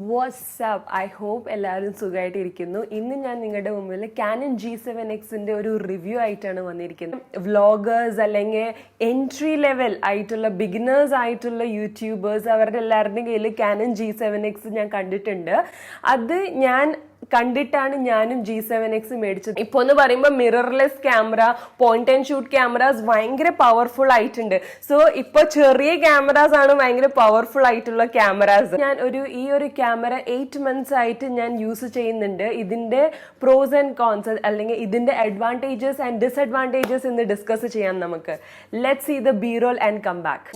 WhatsApp I hope എല്ലാവരും സുഖമായിട്ടിരിക്കുന്നു. ഇന്ന് ഞാൻ നിങ്ങളുടെ മുമ്പിൽ Canon G7Xന്റെ ഒരു റിവ്യൂ ആയിട്ടാണ് വന്നിരിക്കുന്നത്. വ്ളോഗേഴ്സ് അല്ലെങ്കിൽ എൻട്രി ലെവൽ ആയിട്ടുള്ള ബിഗിനേഴ്സ് ആയിട്ടുള്ള യൂട്യൂബേഴ്സ് അവരുടെ എല്ലാവരുടെയും കയ്യിൽ Canon G7X ഞാൻ കണ്ടിട്ടുണ്ട്. അത് ഞാൻ കണ്ടിട്ടാണ് ഞാനും G7X മേടിച്ചത്. ഇപ്പൊ എന്ന് പറയുമ്പോൾ mirrorless camera, point and shoot cameras ഭയങ്കര പവർഫുൾ ആയിട്ടുണ്ട്. സോ ഇപ്പൊ ചെറിയ ക്യാമറാസ് ആണ് ഭയങ്കര പവർഫുൾ ആയിട്ടുള്ള ക്യാമറാസ്. ഞാൻ ഈ ഒരു ക്യാമറ 8 months ആയിട്ട് ഞാൻ യൂസ് ചെയ്യുന്നുണ്ട്. ഇതിന്റെ പ്രോസ് ആൻഡ് കോൺസ് അല്ലെങ്കിൽ ഇതിന്റെ അഡ്വാൻറ്റേജസ് ആൻഡ് ഡിസ്അഡ്വാൻറ്റേജസ് എന്ന് ഡിസ്കസ് ചെയ്യാം നമുക്ക്. Let's see the B roll and come back.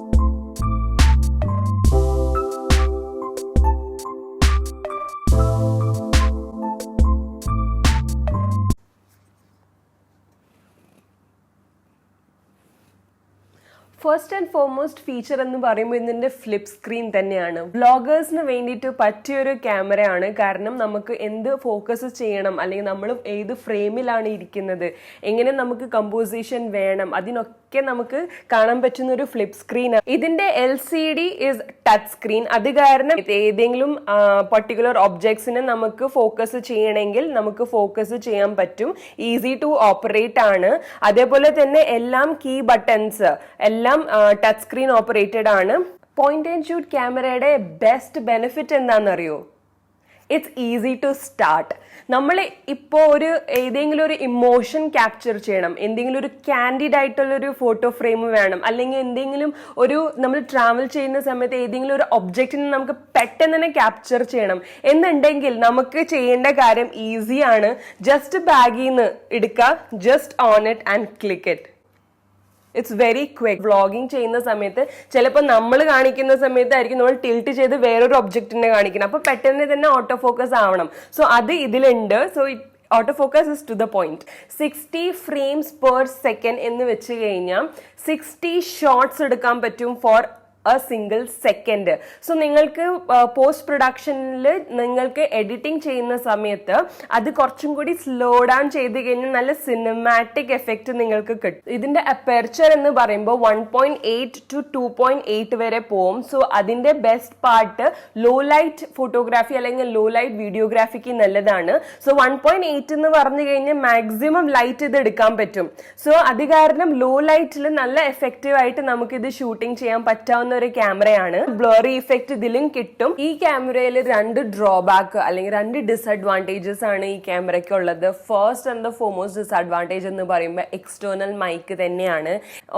First and foremost feature എന്ന് പറയുമ്പോൾ ഇതിന്റെ ഫ്ലിപ്പ് സ്ക്രീൻ തന്നെയാണ്. വ്ളോഗേഴ്സിന് വേണ്ടിയിട്ട് പറ്റിയൊരു ക്യാമറയാണ്. കാരണം നമുക്ക് എന്ത് ഫോക്കസ് ചെയ്യണം, അല്ലെങ്കിൽ നമ്മൾ ഏത് ഫ്രെയിമിലാണ് ഇരിക്കുന്നത്, എങ്ങനെ നമുക്ക് കമ്പോസിഷൻ വേണം, അതിനൊക്കെ നമുക്ക് കാണാൻ പറ്റുന്ന ഒരു ഫ്ലിപ്പ് സ്ക്രീൻ. ഇതിന്റെ LCD ഇസ് ടച്ച് സ്ക്രീൻ. അത് കാരണം ഏതെങ്കിലും പർട്ടിക്കുലർ ഒബ്ജക്ട്സിനെ നമുക്ക് ഫോക്കസ് ചെയ്യണമെങ്കിൽ നമുക്ക് ഫോക്കസ് ചെയ്യാൻ പറ്റും. ഈസി ടു ഓപ്പറേറ്റ് ആണ്. അതേപോലെ തന്നെ എല്ലാം കീ ബട്ടൺസ് എല്ലാം ടച്ച് സ്ക്രീൻ ഓപ്പറേറ്റഡ് ആണ്. പോയിന്റ് ആൻഡ് ഷൂട്ട് ക്യാമറയുടെ ബെസ്റ്റ് ബെനിഫിറ്റ് എന്താണെന്നറിയോ? It's easy to start. നമ്മൾ ഇപ്പോൾ ഏതെങ്കിലും ഒരു ഇമോഷൻ ക്യാപ്ചർ ചെയ്യണം, എന്തെങ്കിലും ഒരു കാൻഡിഡ് ആയിട്ടുള്ള ഒരു ഫോട്ടോ ഫ്രെയിം വേണം, അല്ലെങ്കിൽ എന്തെങ്കിലും നമ്മൾ ട്രാവൽ ചെയ്യുന്ന സമയത്ത് ഏതെങ്കിലും ഒരു ഒബ്ജക്റ്റിനെ നമുക്ക് പെട്ടെന്ന് തന്നെ ക്യാപ്ചർ ചെയ്യണം എന്നുണ്ടെങ്കിൽ നമുക്ക് ചെയ്യേണ്ട കാര്യം ഈസിയാണ്. ജസ്റ്റ് ബാഗിൽ നിന്ന് എടുക്കുക, just on it and click it. It's very quick. Vlogging ചെയ്യുന്ന സമയത്ത് ചിലപ്പോൾ നമ്മൾ കാണിക്കുന്ന സമയത്തായിരിക്കും നമ്മൾ ടിൽറ്റ് ചെയ്ത് വേറൊരു ഒബ്ജക്റ്റിനെ കാണിക്കണം. അപ്പോൾ പെട്ടെന്ന് തന്നെ ഓട്ടോ ഫോക്കസ് ആവണം. സോ അത് ഇതിലുണ്ട്. So auto focus is to the point. 60 frames per second എന്ന് വെച്ച് കഴിഞ്ഞാൽ 60 ഷോട്ട്സ് എടുക്കാൻ പറ്റും for a single second. So നിങ്ങൾക്ക് പോസ്റ്റ് പ്രൊഡക്ഷനിൽ നിങ്ങൾക്ക് എഡിറ്റിംഗ് ചെയ്യുന്ന സമയത്ത് അത് കുറച്ചും കൂടി സ്ലോ ഡൗൺ ചെയ്ത് കഴിഞ്ഞാൽ നല്ല സിനിമാറ്റിക് എഫക്റ്റ് നിങ്ങൾക്ക് കിട്ടും. ഇതിന്റെ അപ്പർച്ചർ എന്ന് പറയുമ്പോൾ 1.8 to 2.8 വരെ പോവും. സോ അതിന്റെ best part low light photography അല്ലെങ്കിൽ ലോ ലൈറ്റ് വീഡിയോഗ്രാഫിക്ക് നല്ലതാണ്. സോ 1.8 എന്ന് പറഞ്ഞു കഴിഞ്ഞാൽ മാക്സിമം ലൈറ്റ് ഇത് എടുക്കാൻ പറ്റും. സോ അത് കാരണം ലോ ലൈറ്റിൽ നല്ല എഫക്റ്റീവ് ആയിട്ട് നമുക്ക് ഇത് ഷൂട്ടിംഗ് ചെയ്യാൻ പറ്റാവുന്ന ഒരു ക്യാമറയാണ്. ബ്ലറി ഇഫക്റ്റ് ഇതിലും കിട്ടും. ഈ ക്യാമറയിൽ 2 ഡ്രോബാക്ക് അല്ലെങ്കിൽ 2 ഡിസ്അഡ്വാൻറ്റേജസ് ആണ് ഈ ക്യാമറയ്ക്ക് ഉള്ളത്. First and the foremost disadvantage എന്ന് പറയുമ്പോൾ എക്സ്റ്റേണൽ മൈക്ക് തന്നെയാണ്.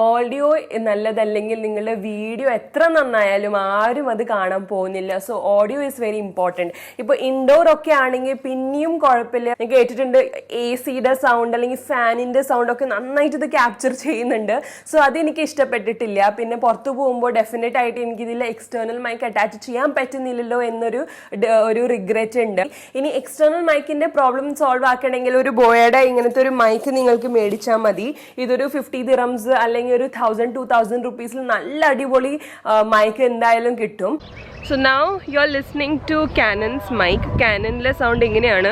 ഓഡിയോ നല്ലതല്ലെങ്കിൽ നിങ്ങളുടെ വീഡിയോ എത്ര നന്നായാലും ആരും അത് കാണാൻ പോകുന്നില്ല. So audio is very important. ഇപ്പോൾ ഇൻഡോർ ഒക്കെ ആണെങ്കിൽ പിന്നെയും കുഴപ്പമില്ല. ഞാൻ കേട്ടിട്ടുണ്ട് AC-യുടെ സൗണ്ട് അല്ലെങ്കിൽ ഫാനിന്റെ സൗണ്ട് ഒക്കെ നന്നായിട്ട് ഇത് ക്യാപ്ചർ ചെയ്യുന്നുണ്ട്. സോ അതെനിക്ക് ഇഷ്ടപ്പെട്ടിട്ടില്ല. പിന്നെ പുറത്തു പോകുമ്പോൾ ഡെഫിനറ്റ് ആയിട്ട് എനിക്ക് ഇതിൽ എക്സ്റ്റേണൽ മൈക്ക് അറ്റാച്ച് ചെയ്യാൻ പറ്റുന്നില്ലല്ലോ എന്നൊരു റിഗ്രറ്റ് ഉണ്ട്. ഇനി എക്സ്റ്റേണൽ മൈക്കിന്റെ പ്രോബ്ലം സോൾവ് ആക്കണമെങ്കിൽ ഒരു ബോയയുടെ ഇങ്ങനത്തെ ഒരു മൈക്ക് നിങ്ങൾക്ക് മേടിച്ചാൽ മതി. ഇതൊരു 50 dirhams അല്ലെങ്കിൽ ഒരു 1000-2000 rupees നല്ല അടിപൊളി മൈക്ക് എന്തായാലും കിട്ടും. So now you are listening to Canon's mic. Canonലെ സൗണ്ട് ഇങ്ങനെയാണ്.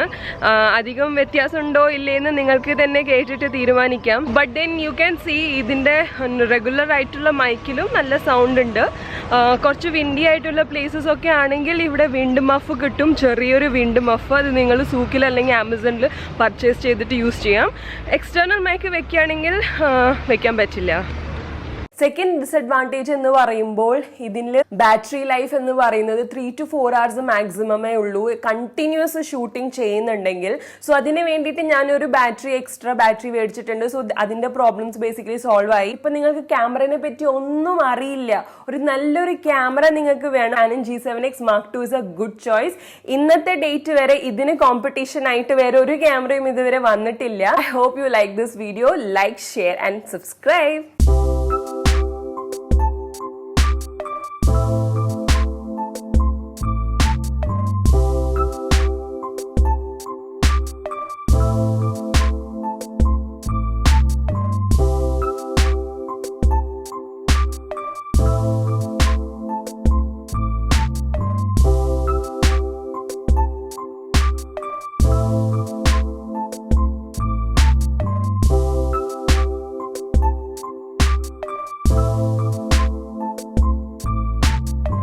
അധികം വ്യത്യാസമുണ്ടോ ഇല്ലേന്ന് നിങ്ങൾക്ക് തന്നെ കേട്ടിട്ട് തീരുമാനിക്കാം. But then you can see ഇതിൻ്റെ റെഗുലർ ആയിട്ടുള്ള മൈക്കിലും നല്ല സൗണ്ട് ഉണ്ട്. കുറച്ച് വിൻഡി ആയിട്ടുള്ള പ്ലേസസ് ഒക്കെ ആണെങ്കിൽ ഇവിടെ വിൻഡ് മഫ് കിട്ടും, ചെറിയൊരു വിൻഡ് മഫ്. അത് നിങ്ങൾ സൂക്കിൽ അല്ലെങ്കിൽ ആമസോണിൽ പർച്ചേസ് ചെയ്തിട്ട് യൂസ് ചെയ്യാം. എക്സ്റ്റേണൽ മൈക്ക് വെക്കുകയാണെങ്കിൽ വെക്കാൻ പറ്റില്ല. സെക്കൻഡ് ഡിസ്അഡ്വാൻറ്റേജ് എന്ന് പറയുമ്പോൾ ഇതിൽ ബാറ്ററി ലൈഫ് എന്ന് പറയുന്നത് 3 to 4 hours മാക്സിമമേ ഉള്ളൂ കണ്ടിന്യൂസ് ഷൂട്ടിംഗ് ചെയ്യുന്നുണ്ടെങ്കിൽ. സോ അതിന് വേണ്ടിയിട്ട് ഞാനൊരു എക്സ്ട്രാ ബാറ്ററി മേടിച്ചിട്ടുണ്ട്. സോ അതിന്റെ പ്രോബ്ലംസ് ബേസിക്കലി സോൾവ് ആയി. ഇപ്പൊ നിങ്ങൾക്ക് ക്യാമറയെ പറ്റി ഒന്നും അറിയില്ല, ഒരു നല്ലൊരു ക്യാമറ നിങ്ങൾക്ക് വേണം, Canon G7X Mark II is a good choice. ഇന്നത്തെ ഡേറ്റ് വരെ ഇതിന് കോമ്പറ്റീഷൻ ആയിട്ട് വേറെ ഒരു ക്യാമറയും ഇതുവരെ വന്നിട്ടില്ല. I hope you like this video. Like, share and subscribe.